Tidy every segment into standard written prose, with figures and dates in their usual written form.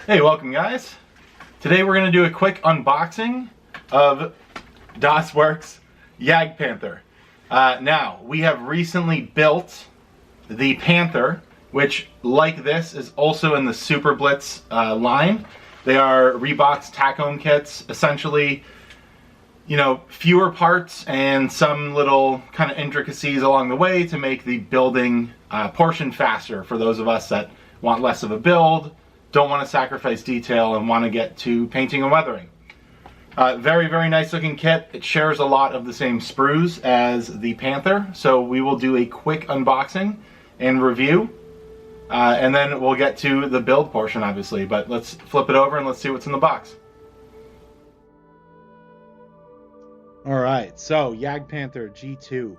Hey, welcome guys. Today we're going to do a quick unboxing of Das Werk's Jagdpanther. Now, we have recently built the Panther, which, like this, is also in the Super Blitz line. They are Reebok's tack-home kits, essentially, you know, fewer parts and some little kind of intricacies along the way to make the building portion faster for those of us that want less of a build, don't want to sacrifice detail, and want to get to painting and weathering. Very, very nice looking kit. It shares a lot of the same sprues as the Panther, so we will do a quick unboxing and review, and then we'll get to the build portion, obviously. But let's flip it over and let's see what's in the box. All right, so Jagdpanther G2.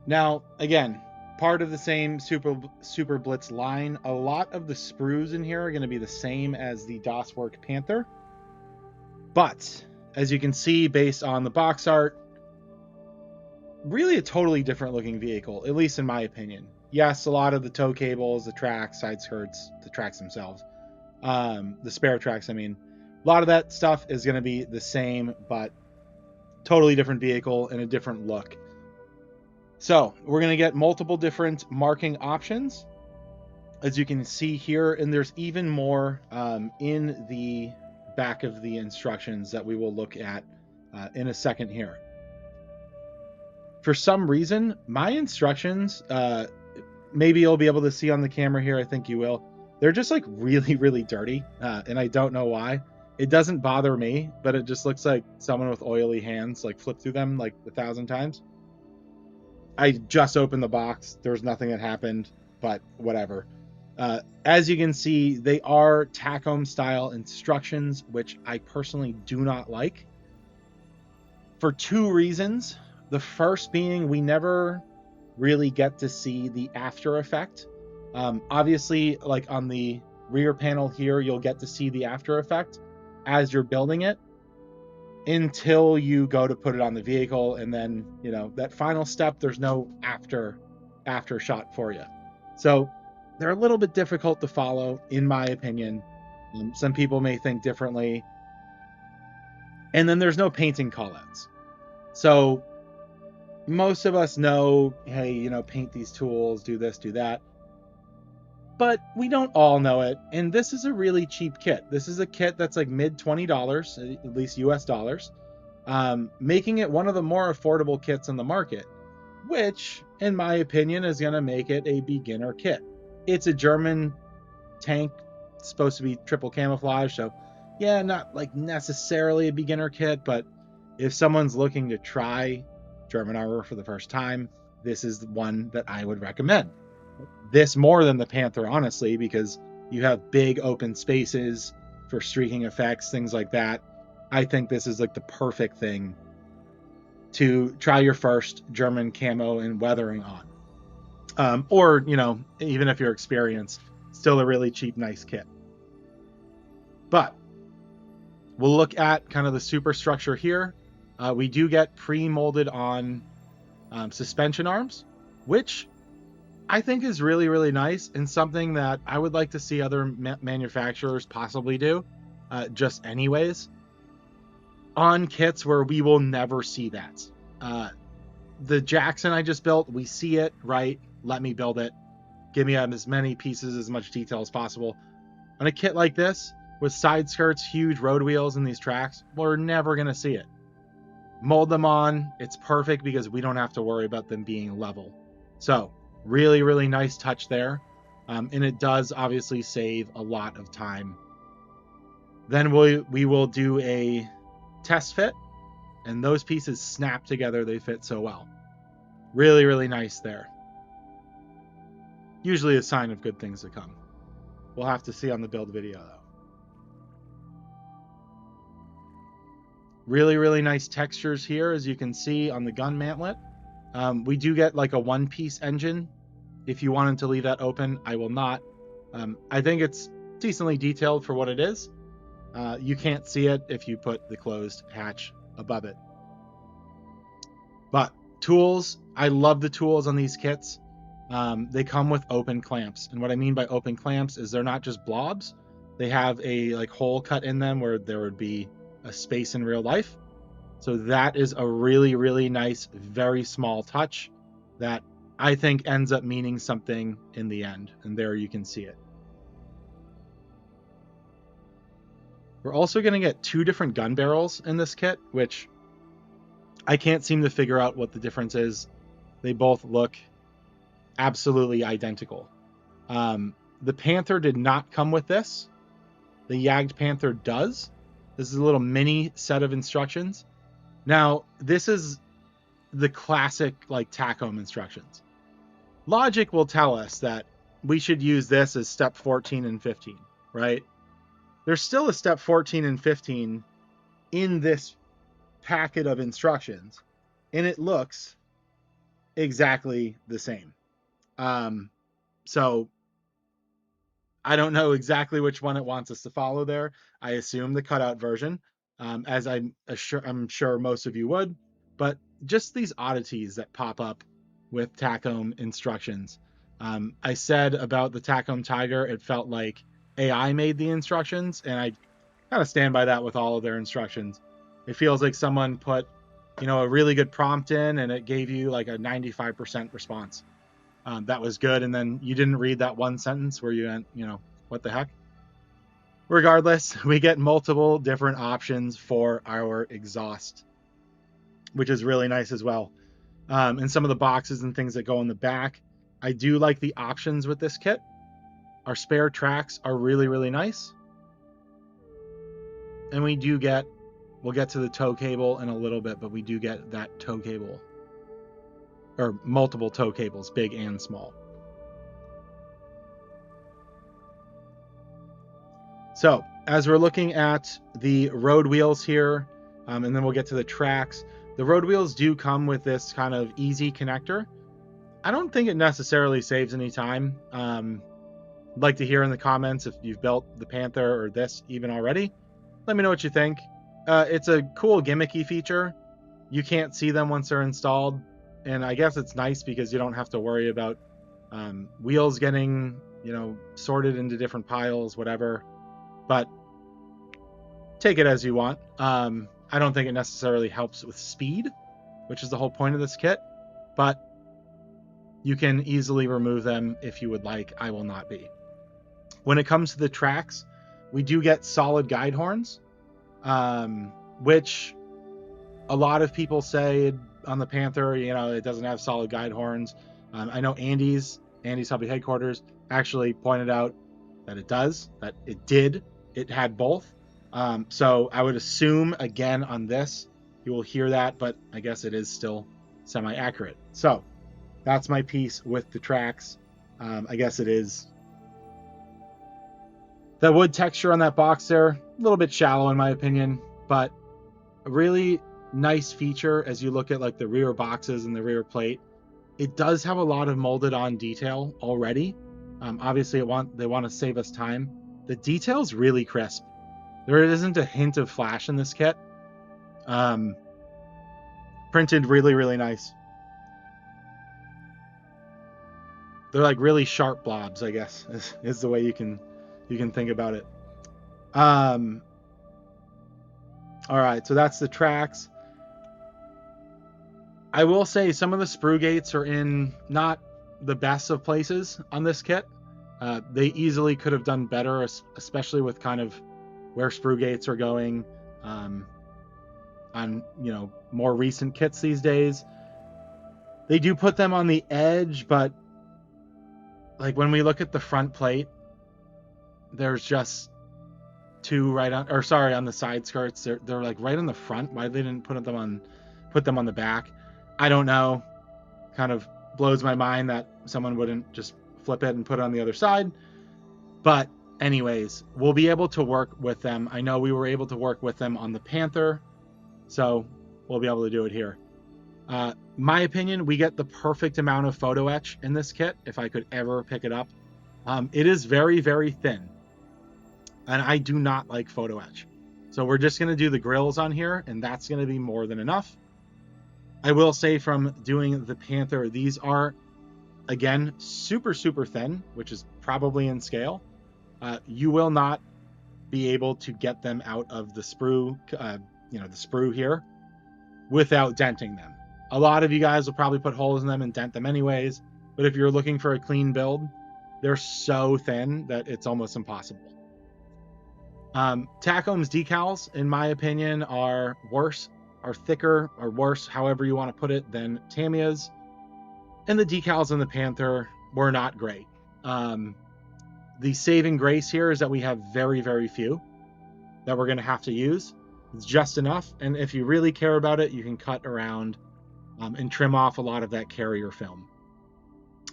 Now, again, part of the same Super Blitz line. A lot of the sprues in here are going to be the same as the Das Werk Panther. But, as you can see based on the box art, really a totally different looking vehicle, at least in my opinion. Yes, a lot of the tow cables, the tracks, side skirts, the tracks themselves, the spare tracks, I mean, a lot of that stuff is going to be the same, but totally different vehicle and a different look. So we're going to get multiple different marking options, as you can see here, and there's even more in the back of the instructions that we will look at in a second here. For some reason, my instructions, maybe you'll be able to see on the camera here, I think you will, they're just like really, really dirty, and I don't know why. It doesn't bother me, but it just looks like someone with oily hands like flipped through them like 1,000 times. I just opened the box. There was nothing that happened, but whatever. As you can see, they are tack-home style instructions, which I personally do not like for two reasons. The first being we never really get to see the after effect. Obviously, like on the rear panel here, you'll get to see the after effect as you're building it, until you go to put it on the vehicle, and then, you know, that final step, there's no after shot for you. So they're a little bit difficult to follow, in my opinion. Some people may think differently. And then there's no painting callouts. So most of us know, hey, you know, paint these tools, do this, do that. But we don't all know it, and this is a really cheap kit. This is a kit that's like mid $20, at least US dollars, making it one of the more affordable kits in the market, which, in my opinion, is going to make it a beginner kit. It's a German tank, supposed to be triple camouflage, so yeah, not like necessarily a beginner kit, but if someone's looking to try German armor for the first time, this is the one that I would recommend. This more than the Panther, honestly, because you have big open spaces for streaking effects, things like that. I think this is like the perfect thing to try your first German camo and weathering on. Or, you know, even if you're experienced, still a really cheap, nice kit. But we'll look at kind of the superstructure here. We do get pre-molded on suspension arms, which I think is really, really nice, and something that I would like to see other manufacturers possibly do, just anyways, on kits where we will never see that. The Jackson I just built, we see it, right? Let me build it. Give me as many pieces, as much detail as possible. On a kit like this, with side skirts, huge road wheels, and these tracks, we're never going to see it. Mold them on. It's perfect because we don't have to worry about them being level. So, really, really nice touch there. And it does obviously save a lot of time. Then we will do a test fit, and those pieces snap together. They fit so well. Really, really nice there. Usually a sign of good things to come. We'll have to see on the build video, though. Really, really nice textures here, as you can see on the gun mantlet. We do get like a one-piece engine. If you wanted to leave that open, I will not. I think it's decently detailed for what it is. You can't see it if you put the closed hatch above it. But tools, I love the tools on these kits. They come with open clamps. And what I mean by open clamps is they're not just blobs. They have a like hole cut in them where there would be a space in real life. So that is a really, really nice, very small touch that I think ends up meaning something in the end. And there you can see it. We're also going to get 2 different gun barrels in this kit, which I can't seem to figure out what the difference is. They both look absolutely identical. The Panther did not come with this. The Jagdpanther does. This is a little mini set of instructions. Now, this is the classic like tack home instructions. Logic will tell us that we should use this as step 14 and 15, right? There's still a step 14 and 15 in this packet of instructions, and it looks exactly the same. So I don't know exactly which one it wants us to follow there. I assume the cutout version, as I'm sure most of you would, but just these oddities that pop up with TACOM instructions. I said about the TACOM Tiger, it felt like AI made the instructions, and I kind of stand by that with all of their instructions. It feels like someone put, a really good prompt in, and it gave you like a 95% response. That was good, and then you didn't read that one sentence where you went, what the heck? Regardless, we get multiple different options for our exhaust, which is really nice as well. And some of the boxes and things that go in the back, I do like the options with this kit. Our spare tracks are really, really nice. And we'll get to the tow cable in a little bit, but we do get that tow cable, or multiple tow cables, big and small. So as we're looking at the road wheels here, and then we'll get to the tracks, the road wheels do come with this kind of easy connector. I don't think it necessarily saves any time. I'd like to hear in the comments if you've built the Panther or this even already. Let me know what you think. It's a cool gimmicky feature. You can't see them once they're installed, and I guess it's nice because you don't have to worry about wheels getting sorted into different piles, whatever. But take it as you want. I don't think it necessarily helps with speed, which is the whole point of this kit, but you can easily remove them if you would like. I will not be. When it comes to the tracks, we do get solid guide horns, which a lot of people say on the Panther, it doesn't have solid guide horns. I know Andy's Hobby Headquarters actually pointed out that it does, that it did. It had both. So I would assume, again, on this, you will hear that, but I guess it is still semi-accurate. So that's my piece with the tracks. I guess it is. The wood texture on that box there, a little bit shallow in my opinion, but a really nice feature as you look at like the rear boxes and the rear plate. It does have a lot of molded on detail already. Obviously they want to save us time. The detail's really crisp. There isn't a hint of flash in this kit. Printed really, really nice. They're like really sharp blobs, I guess, is the way you can think about it. All right, so that's the tracks. I will say some of the sprue gates are in not the best of places on this kit. They easily could have done better, especially with kind of where sprue gates are going on more recent kits these days. They do put them on the edge, but like when we look at the front plate, there's just two on the side skirts. They're like right on the front. Why they didn't put them on the back, I don't know. Kind of blows my mind that someone wouldn't just flip it and put it on the other side. But anyways, we'll be able to work with them. I know we were able to work with them on the Panther, so we'll be able to do it here. My opinion, we get the perfect amount of photo etch in this kit if I could ever pick it up. It is very, very thin, and I do not like photo etch. So we're just going to do the grills on here, and that's going to be more than enough. I will say from doing the Panther, these are, again, super, super thin, which is probably in scale. You will not be able to get them out of the sprue, the sprue here, without denting them. A lot of you guys will probably put holes in them and dent them anyways, but if you're looking for a clean build, they're so thin that it's almost impossible. Tacome's decals, in my opinion, are thicker or worse, however you want to put it, than Tamiya's. And the decals on the Panther were not great. The saving grace here is that we have very, very few that we're going to have to use. It's just enough. And if you really care about it, you can cut around and trim off a lot of that carrier film.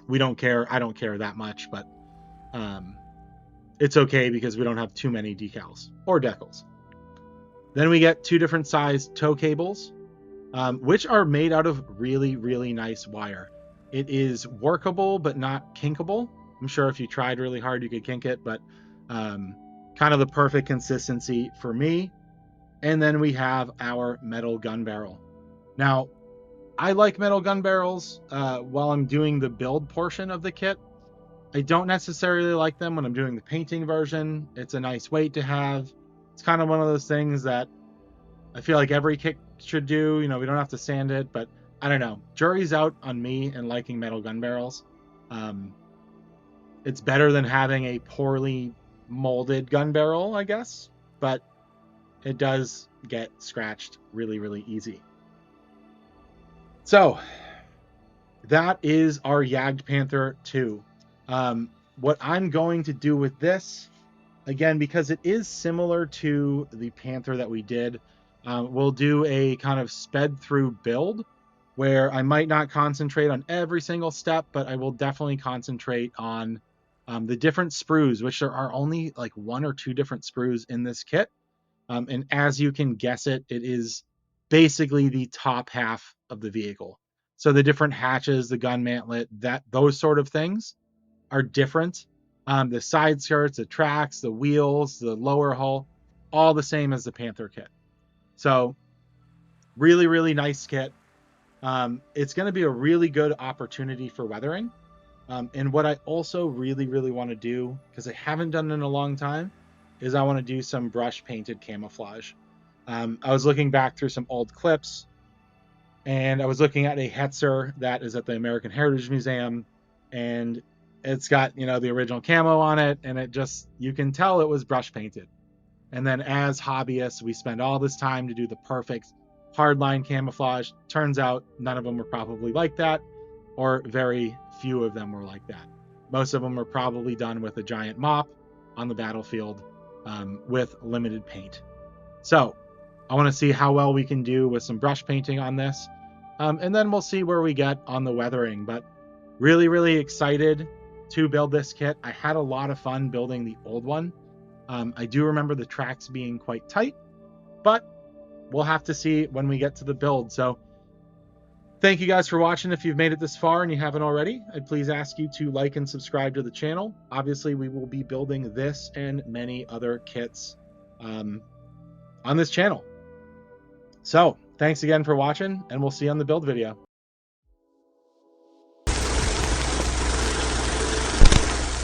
We don't care. I don't care that much, but it's okay because we don't have too many decals or decals. Then we get 2 different size tow cables, which are made out of really, really nice wire. It is workable, but not kinkable. I'm sure if you tried really hard, you could kink it, but kind of the perfect consistency for me. And then we have our metal gun barrel. Now, I like metal gun barrels while I'm doing the build portion of the kit. I don't necessarily like them when I'm doing the painting version. It's a nice weight to have. It's kind of one of those things that I feel like every kit should do. We don't have to sand it, but I don't know. Jury's out on me and liking metal gun barrels. It's better than having a poorly molded gun barrel, I guess, but it does get scratched really, really easy. So that is our Jagdpanther 2. What I'm going to do with this, again, because it is similar to the Panther that we did, we'll do a kind of sped through build where I might not concentrate on every single step, but I will definitely concentrate on the different sprues, which there are only like 1 or 2 different sprues in this kit. And as you can guess it is basically the top half of the vehicle. So the different hatches, the gun mantlet, those sort of things are different. The side skirts, the tracks, the wheels, the lower hull, all the same as the Panther kit. So really, really nice kit. It's going to be a really good opportunity for weathering. And what I also really, really want to do, because I haven't done it in a long time, is I want to do some brush painted camouflage. I was looking back through some old clips, and I was looking at a Hetzer that is at the American Heritage Museum, and it's got, the original camo on it, and you can tell it was brush painted. And then as hobbyists, we spend all this time to do the perfect hardline camouflage. Turns out none of them were probably like that, or very few of them were like that. Most of them were probably done with a giant mop on the battlefield with limited paint. So I want to see how well we can do with some brush painting on this. And then we'll see where we get on the weathering. But really, really excited to build this kit. I had a lot of fun building the old one. I do remember the tracks being quite tight, but we'll have to see when we get to the build. So thank you guys for watching. If you've made it this far and you haven't already, I'd please ask you to like and subscribe to the channel. Obviously, we will be building this and many other kits on this channel. So thanks again for watching, and we'll see you on the build video.